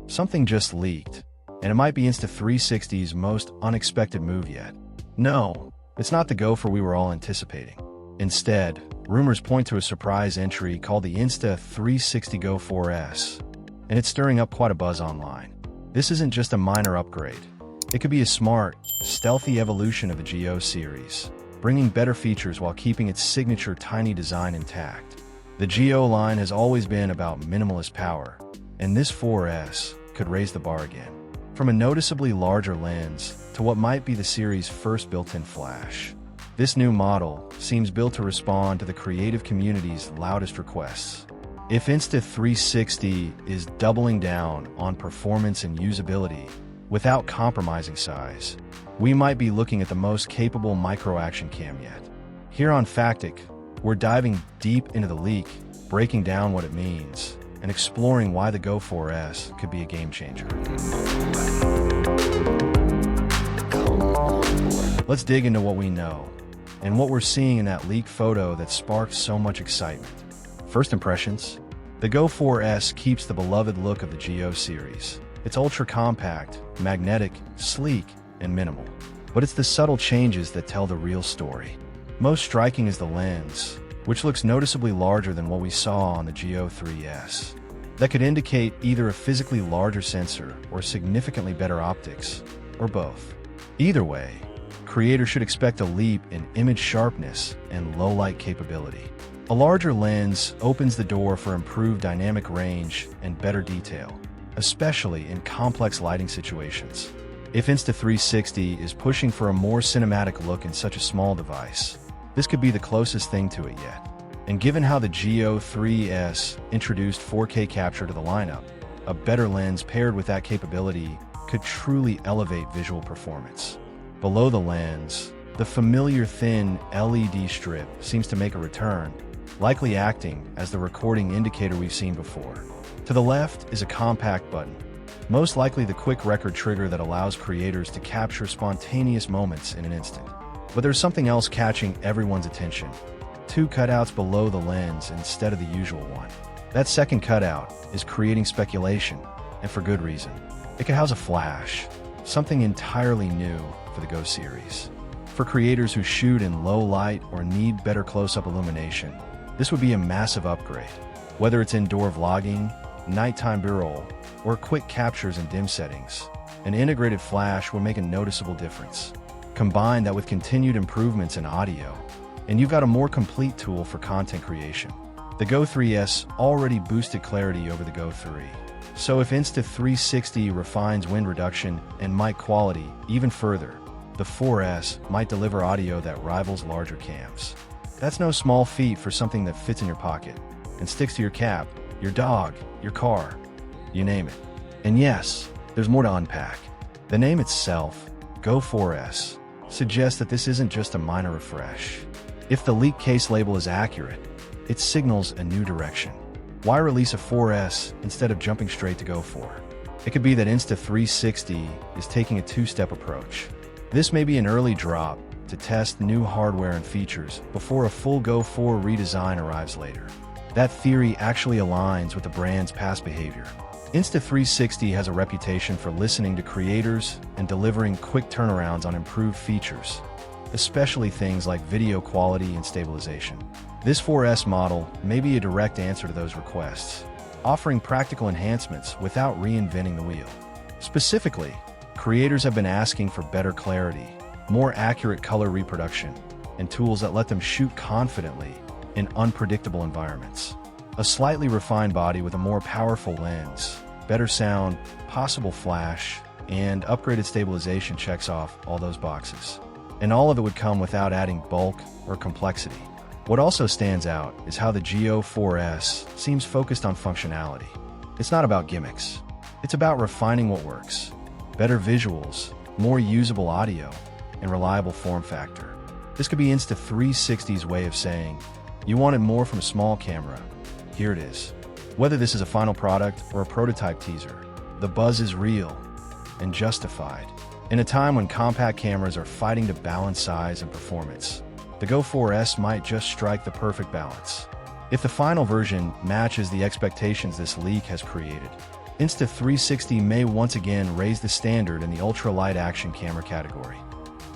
Something just leaked, and it might be Insta360's most unexpected move yet. No, it's not the gopher we were all anticipating. Instead, rumors point to a surprise entry called the Insta360 GO 4S, and it's stirring up quite a buzz online. This isn't just a minor upgrade. It could be a smart, stealthy evolution of the GO series, bringing better features while keeping its signature tiny design intact. The GO line has always been about minimalist power, and this 4S could raise the bar again. From a noticeably larger lens to what might be the series' first built-in flash, this new model seems built to respond to the creative community's loudest requests. If Insta360 is doubling down on performance and usability without compromising size, we might be looking at the most capable micro-action cam yet. Here on Factic, we're diving deep into the leak, breaking down what it means, and exploring why the GO 4S could be a game changer. Let's dig into what we know, and what we're seeing in that leaked photo that sparked so much excitement. First impressions. The GO 4S keeps the beloved look of the GO series. It's ultra-compact, magnetic, sleek, and minimal. But it's the subtle changes that tell the real story. Most striking is the lens, which looks noticeably larger than what we saw on the GO 3S. That could indicate either a physically larger sensor or significantly better optics, or both. Either way, creators should expect a leap in image sharpness and low-light capability. A larger lens opens the door for improved dynamic range and better detail, especially in complex lighting situations. If Insta360 is pushing for a more cinematic look in such a small device, this could be the closest thing to it yet. And given how the GO 3S introduced 4K capture to the lineup, a better lens paired with that capability could truly elevate visual performance. Below the lens, the familiar thin LED strip seems to make a return, likely acting as the recording indicator we've seen before. To the left is a compact button, most likely the quick record trigger that allows creators to capture spontaneous moments in an instant. But there's something else catching everyone's attention. Two cutouts below the lens instead of the usual one. That second cutout is creating speculation, and for good reason. It could house a flash, something entirely new for the GO series. For creators who shoot in low light or need better close-up illumination, this would be a massive upgrade. Whether it's indoor vlogging, nighttime B-roll, or quick captures in dim settings, an integrated flash will make a noticeable difference. Combine that with continued improvements in audio, and you've got a more complete tool for content creation. The GO 3S already boosted clarity over the GO 3. So if Insta360 refines wind reduction and mic quality even further, the 4S might deliver audio that rivals larger cams. That's no small feat for something that fits in your pocket and sticks to your cap, your dog, your car, you name it. And yes, there's more to unpack. The name itself, GO 4S, suggests that this isn't just a minor refresh. If the leak case label is accurate, it signals a new direction. Why release a 4S instead of jumping straight to GO 4? It could be that Insta360 is taking a two-step approach. This may be an early drop to test new hardware and features before a full GO 4 redesign arrives later. That theory actually aligns with the brand's past behavior. Insta360 has a reputation for listening to creators and delivering quick turnarounds on improved features, especially things like video quality and stabilization. This 4S model may be a direct answer to those requests, offering practical enhancements without reinventing the wheel. Specifically, creators have been asking for better clarity, more accurate color reproduction, and tools that let them shoot confidently in unpredictable environments. A slightly refined body with a more powerful lens, better sound, possible flash, and upgraded stabilization checks off all those boxes. And all of it would come without adding bulk or complexity. What also stands out is how the GO 4S seems focused on functionality. It's not about gimmicks. It's about refining what works. Better visuals, more usable audio, and reliable form factor. This could be Insta360's way of saying, you wanted more from a small camera. Here it is. Whether this is a final product or a prototype teaser, the buzz is real and justified. In a time when compact cameras are fighting to balance size and performance, the GO 4S might just strike the perfect balance. If the final version matches the expectations this leak has created, Insta360 may once again raise the standard in the ultralight action camera category.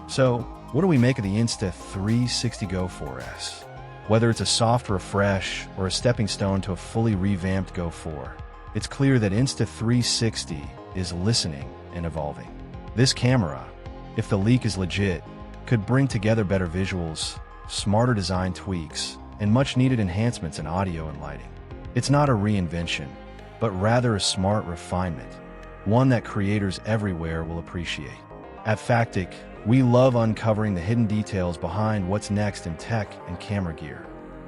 So, what do we make of the Insta360 GO 4S? Whether it's a soft refresh or a stepping stone to a fully revamped GO 4, it's clear that Insta360 is listening and evolving. This camera, if the leak is legit, could bring together better visuals, smarter design tweaks, and much-needed enhancements in audio and lighting. It's not a reinvention, but rather a smart refinement, one that creators everywhere will appreciate. At Factic, we love uncovering the hidden details behind what's next in tech and camera gear.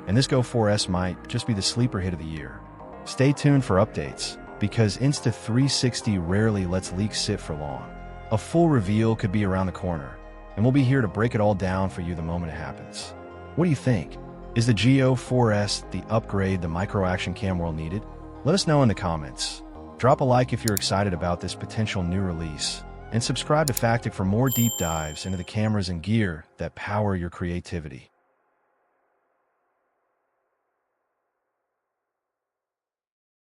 And this GO 4S might just be the sleeper hit of the year. Stay tuned for updates, because Insta360 rarely lets leaks sit for long. A full reveal could be around the corner, and we'll be here to break it all down for you the moment it happens. What do you think? Is the GO 4S the upgrade the micro-action cam world needed? Let us know in the comments. Drop a like if you're excited about this potential new release, and subscribe to Factic for more deep dives into the cameras and gear that power your creativity.